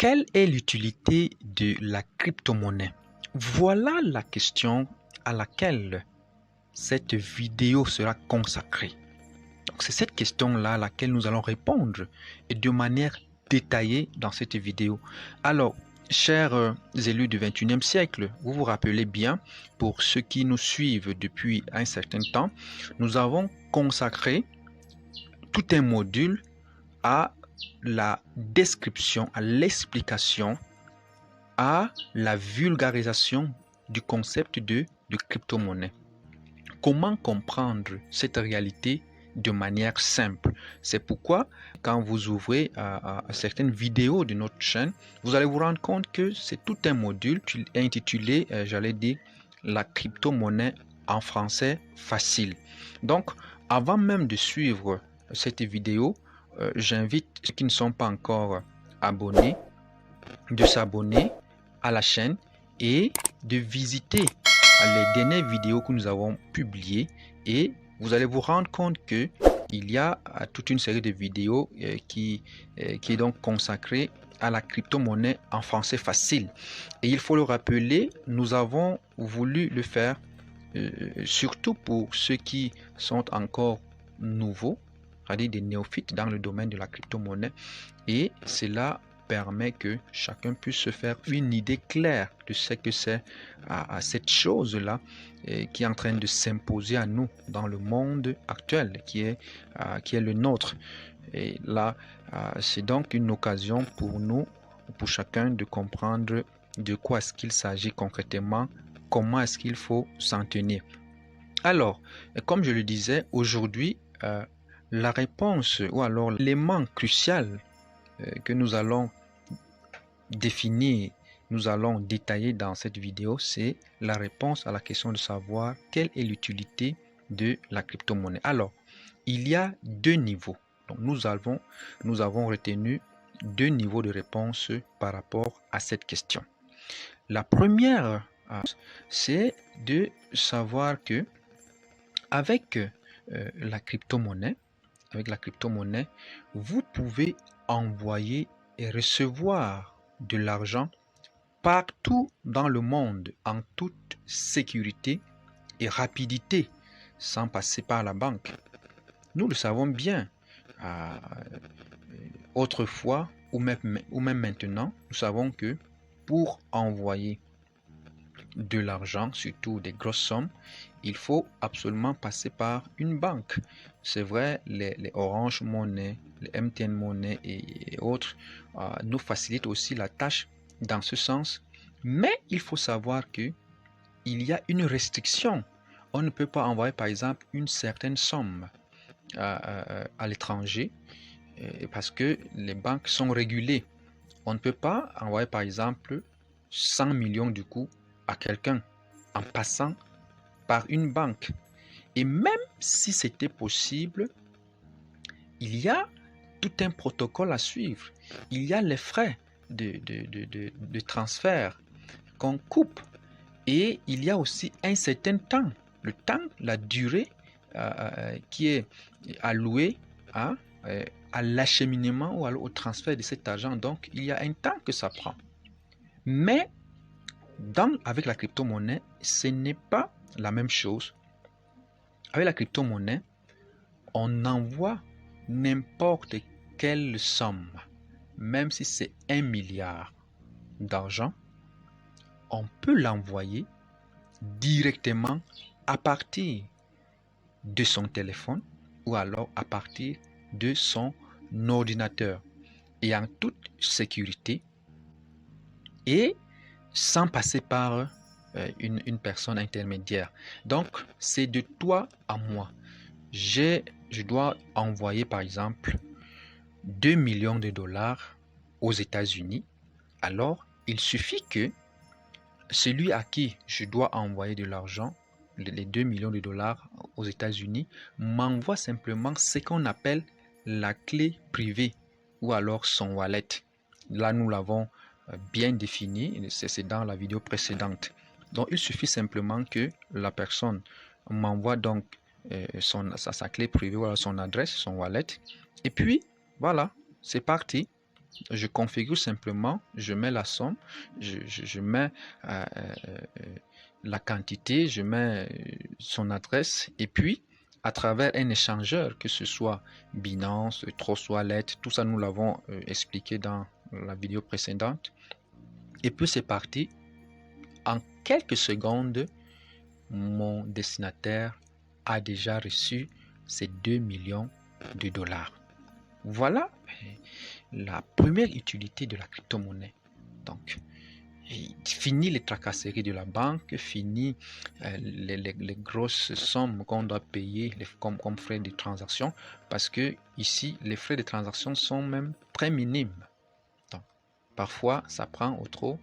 Quelle est l'utilité de la crypto-monnaie? Voilà la question à laquelle cette vidéo sera consacrée. Donc, c'est cette question-là à laquelle nous allons répondre et de manière détaillée dans cette vidéo. Alors, chers élus du 21e siècle, vous vous rappelez bien, pour ceux qui nous suivent depuis un certain temps, nous avons consacré tout un module à la description, à l'explication, à la vulgarisation du concept de crypto-monnaie. Comment comprendre cette réalité de manière simple? C'est pourquoi, quand vous ouvrez certaines vidéos de notre chaîne, vous allez vous rendre compte que c'est tout un module intitulé, j'allais dire, la crypto-monnaie en français facile. Donc, avant même de suivre cette vidéo, j'invite ceux qui ne sont pas encore abonnés de s'abonner à la chaîne et de visiter les dernières vidéos que nous avons publiées, et vous allez vous rendre compte que il y a toute une série de vidéos qui est donc consacrée à la crypto-monnaie en français facile. Et il faut le rappeler, nous avons voulu le faire surtout pour ceux qui sont encore nouveaux, c'est-à-dire des néophytes dans le domaine de la crypto-monnaie, et cela permet que chacun puisse se faire une idée claire de ce que c'est à cette chose-là qui est en train de s'imposer à nous dans le monde actuel qui est le nôtre. Et là, c'est donc une occasion pour nous, pour chacun, de comprendre de quoi est-ce qu'il s'agit concrètement, comment est-ce qu'il faut s'en tenir. Alors, comme je le disais, aujourd'hui, la réponse ou alors l'élément crucial que nous allons définir, nous allons détailler dans cette vidéo, c'est la réponse à la question de savoir quelle est l'utilité de la crypto-monnaie. Alors, il y a deux niveaux. Donc, nous avons retenu deux niveaux de réponse par rapport à cette question. La première, c'est de savoir que avec la crypto-monnaie, vous pouvez envoyer et recevoir de l'argent partout dans le monde en toute sécurité et rapidité, sans passer par la banque. Nous le savons bien. Autrefois ou même maintenant, nous savons que pour envoyer de l'argent, surtout des grosses sommes, il faut absolument passer par une banque. C'est vrai, les Orange Money, les MTN Money et autres nous facilitent aussi la tâche dans ce sens, mais il faut savoir que il y a une restriction. On ne peut pas envoyer par exemple une certaine somme à l'étranger parce que les banques sont régulées. On ne peut pas envoyer par exemple 100 millions du coup à quelqu'un en passant par une banque. Et même si c'était possible, il y a tout un protocole à suivre. Il y a les frais de transfert qu'on coupe. Et il y a aussi un certain temps, la durée qui est allouée à l'acheminement ou au transfert de cet argent. Donc, il y a un temps que ça prend. Mais avec la crypto-monnaie, ce n'est pas la même chose. Avec la crypto-monnaie, on envoie n'importe quelle somme, même si c'est 1 milliard d'argent, on peut l'envoyer directement à partir de son téléphone ou alors à partir de son ordinateur et en toute sécurité et sans passer par une personne intermédiaire. Donc, c'est de toi à moi. Je dois envoyer par exemple 2 millions de dollars aux États-Unis. Alors, il suffit que celui à qui je dois envoyer de l'argent, les 2 millions de dollars aux États-Unis, m'envoie simplement ce qu'on appelle la clé privée ou alors son wallet. Là, nous l'avons bien défini, c'est dans la vidéo précédente. Donc, il suffit simplement que la personne m'envoie donc sa clé privée ou son adresse, son wallet. Et puis, voilà, c'est parti. je configure simplement, je mets la somme, je mets la quantité, je mets son adresse et puis à travers un échangeur, que ce soit Binance, Trustwallet, tout ça nous l'avons expliqué dans la vidéo précédente. Et puis c'est parti. En quelques secondes, mon destinataire a déjà reçu ses 2 millions de dollars. Voilà la première utilité de la crypto-monnaie. Donc, fini les tracasseries de la banque, fini les grosses sommes qu'on doit payer comme frais de transaction, parce que ici, les frais de transaction sont même très minimes. Donc, parfois, ça prend au trop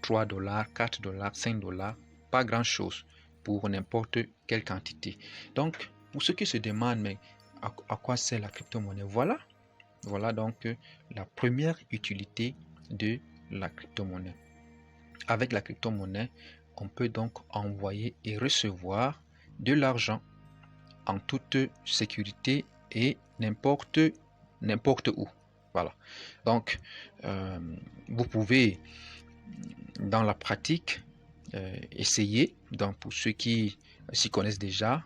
3 dollars, 4 dollars, 5 dollars, pas grand-chose pour n'importe quelle quantité. Donc, pour ceux qui se demandent, mais à quoi sert la crypto-monnaie? Voilà donc la première utilité de la crypto-monnaie. Avec la crypto-monnaie, on peut donc envoyer et recevoir de l'argent en toute sécurité et n'importe où. Voilà. Donc, vous pouvez, dans la pratique, essayer. Donc, pour ceux qui s'y connaissent déjà,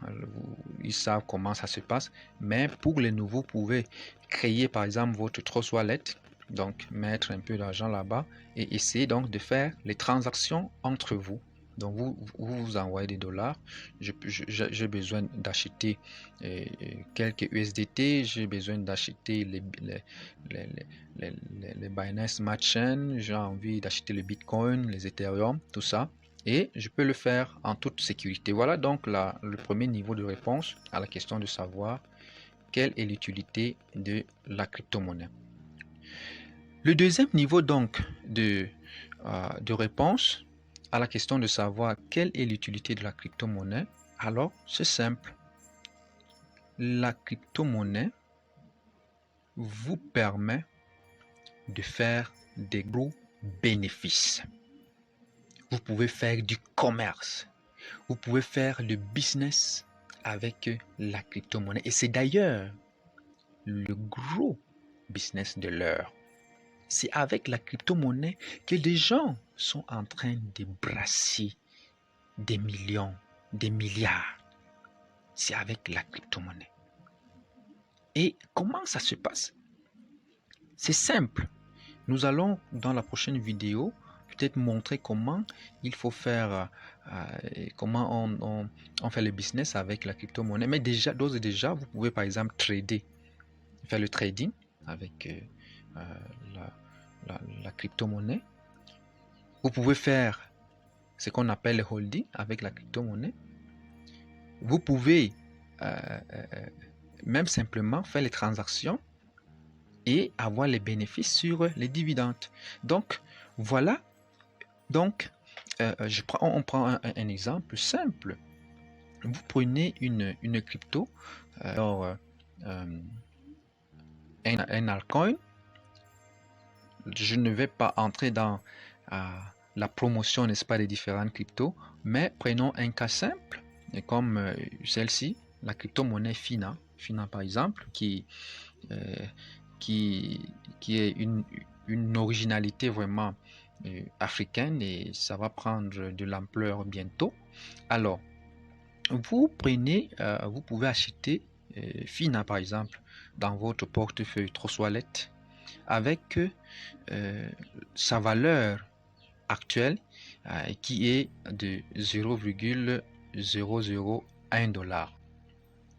ils savent comment ça se passe. Mais pour les nouveaux, vous pouvez créer par exemple votre Trust Wallet, donc mettre un peu d'argent là-bas et essayer donc de faire les transactions entre vous. Donc vous envoyez des dollars, j'ai besoin d'acheter quelques USDT, j'ai besoin d'acheter les Binance Smart Chain, j'ai envie d'acheter le Bitcoin, les Ethereum, tout ça. Et je peux le faire en toute sécurité. Voilà donc le premier niveau de réponse à la question de savoir quelle est l'utilité de la crypto-monnaie. Le deuxième niveau donc de réponse à la question de savoir quelle est l'utilité de la crypto-monnaie, alors c'est simple. La crypto-monnaie vous permet de faire des gros bénéfices. Vous pouvez faire du commerce. Vous pouvez faire le business avec la crypto-monnaie. Et c'est d'ailleurs le gros business de l'heure. C'est avec la crypto-monnaie que des gens sont en train de brasser des millions, des milliards. C'est avec la crypto-monnaie. Et comment ça se passe? C'est simple. Nous allons dans la prochaine vidéo peut-être montrer comment il faut faire, comment on fait le business avec la crypto-monnaie. Mais déjà, d'ores et déjà, vous pouvez par exemple trader, faire le trading avec la crypto-monnaie. Vous pouvez faire ce qu'on appelle le holding avec la crypto-monnaie. Vous pouvez même simplement faire les transactions et avoir les bénéfices sur les dividendes. Donc, voilà. Donc, on prend un exemple simple. Vous prenez une crypto, un altcoin. Je ne vais pas entrer dans la promotion, n'est-ce pas, des différentes cryptos, mais prenons un cas simple, comme celle-ci, la crypto-monnaie FINA. FINA, par exemple, qui est une originalité vraiment africaine et ça va prendre de l'ampleur bientôt. Alors, vous pouvez acheter FINA par exemple dans votre portefeuille Trust Wallet avec sa valeur actuelle qui est de 0,001 dollar.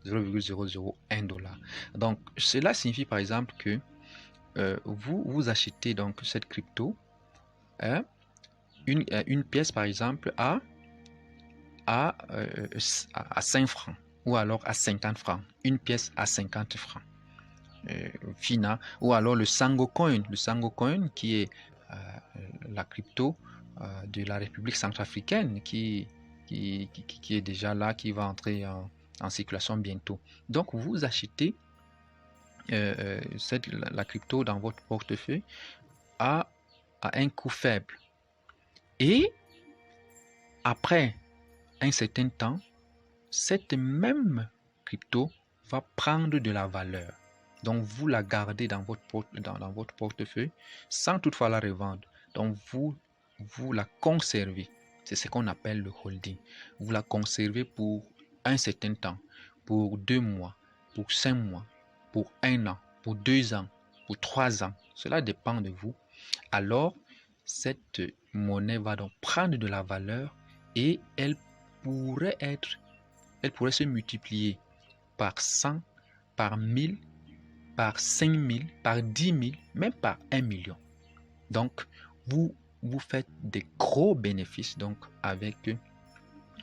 0,001 dollar. Donc, cela signifie par exemple que vous achetez donc cette crypto, une pièce par exemple à 5 francs ou alors à 50 francs. Une pièce à 50 francs. FINA ou alors le Sango Coin. Le Sango Coin qui est la crypto de la République centrafricaine qui est déjà là, qui va entrer en circulation bientôt. Donc vous achetez la crypto dans votre portefeuille à un coût faible. Et après un certain temps, cette même crypto va prendre de la valeur. Donc, vous la gardez dans votre portefeuille sans toutefois la revendre. Donc, vous la conservez. C'est ce qu'on appelle le holding. Vous la conservez pour un certain temps, pour 2 mois, pour 5 mois, pour 1 an, pour 2 ans, pour 3 ans. Cela dépend de vous. Alors, cette monnaie va donc prendre de la valeur et elle pourrait se multiplier par 100, par 1000, par 5000, par 10 000, même par 1 million. Donc, vous faites des gros bénéfices donc avec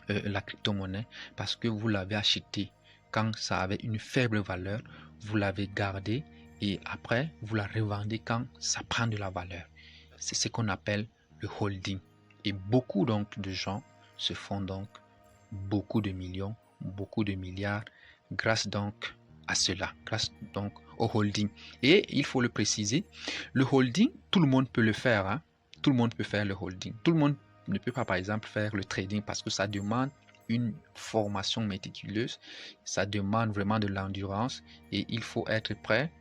la crypto-monnaie parce que vous l'avez acheté quand ça avait une faible valeur, vous l'avez gardé et après vous la revendez quand ça prend de la valeur. C'est ce qu'on appelle le holding. Et beaucoup donc de gens se font donc beaucoup de millions, beaucoup de milliards grâce donc à cela, grâce donc au holding. Et il faut le préciser, le holding, tout le monde peut le faire. Hein? Tout le monde peut faire le holding. Tout le monde ne peut pas, par exemple, faire le trading parce que ça demande une formation méticuleuse, ça demande vraiment de l'endurance et il faut être prêt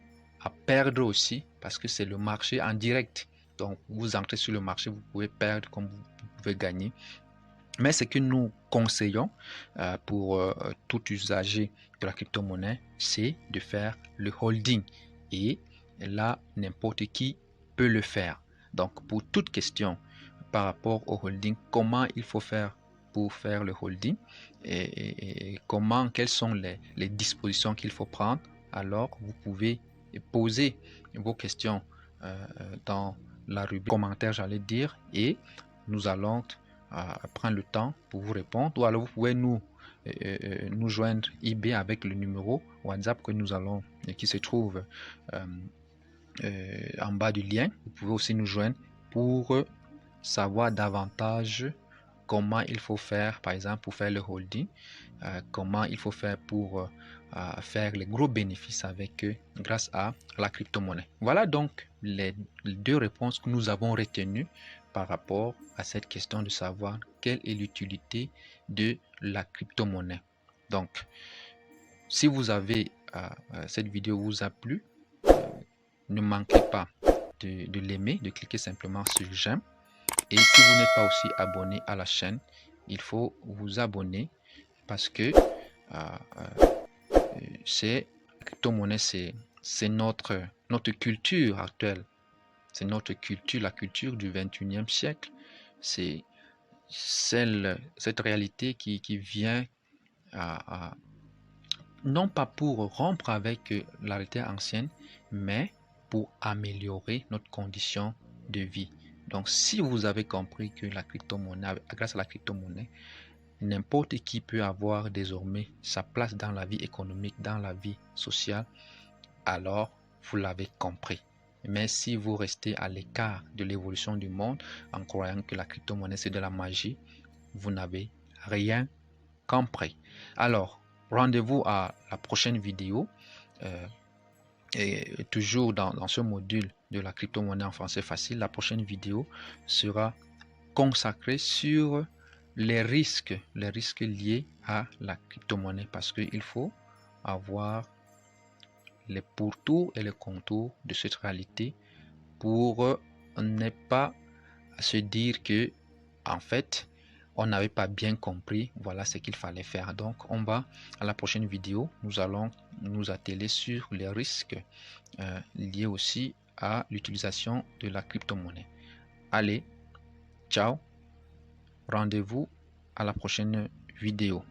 à perdre aussi parce que c'est le marché en direct. Donc, vous entrez sur le marché, vous pouvez perdre comme vous pouvez gagner. Mais ce que nous conseillons pour tout usager de la crypto-monnaie, c'est de faire le holding. Et là, n'importe qui peut le faire. Donc, pour toute question par rapport au holding, comment il faut faire pour faire le holding et quelles sont les dispositions qu'il faut prendre, alors vous pouvez poser vos questions dans la rubrique commentaires, j'allais dire, et nous allons prendre le temps pour vous répondre. Ou alors vous pouvez nous joindre eBay avec le numéro WhatsApp que nous allons, qui se trouve en bas du lien. Vous pouvez aussi nous joindre pour savoir davantage comment il faut faire, par exemple, pour faire le holding, comment il faut faire pour faire les gros bénéfices avec grâce à la crypto-monnaie. Voilà donc les 2 réponses que nous avons retenues par rapport à cette question de savoir quelle est l'utilité de la crypto-monnaie. Donc, si vous avez cette vidéo vous a plu, ne manquez pas de l'aimer, de cliquer simplement sur j'aime. Et si vous n'êtes pas aussi abonné à la chaîne, il faut vous abonner parce que c'est la crypto-monnaie, c'est notre culture actuelle. C'est notre culture, la culture du 21e siècle. C'est cette réalité qui vient non pas pour rompre avec la réalité ancienne, mais pour améliorer notre condition de vie. Donc, si vous avez compris que la crypto-monnaie, grâce à la crypto-monnaie, n'importe qui peut avoir désormais sa place dans la vie économique, dans la vie sociale, alors vous l'avez compris. Mais si vous restez à l'écart de l'évolution du monde en croyant que la crypto-monnaie c'est de la magie, vous n'avez rien compris. Alors, rendez-vous à la prochaine vidéo. Et toujours dans ce module de la crypto-monnaie en français facile, la prochaine vidéo sera consacrée sur les risques liés à la crypto-monnaie parce qu'il faut avoir les pourtours et les contours de cette réalité pour ne pas se dire que en fait on n'avait pas bien compris voilà ce qu'il fallait faire. Donc on va à la prochaine vidéo, nous allons nous atteler sur les risques liés aussi à l'utilisation de la crypto-monnaie. Allez, ciao, rendez-vous à la prochaine vidéo.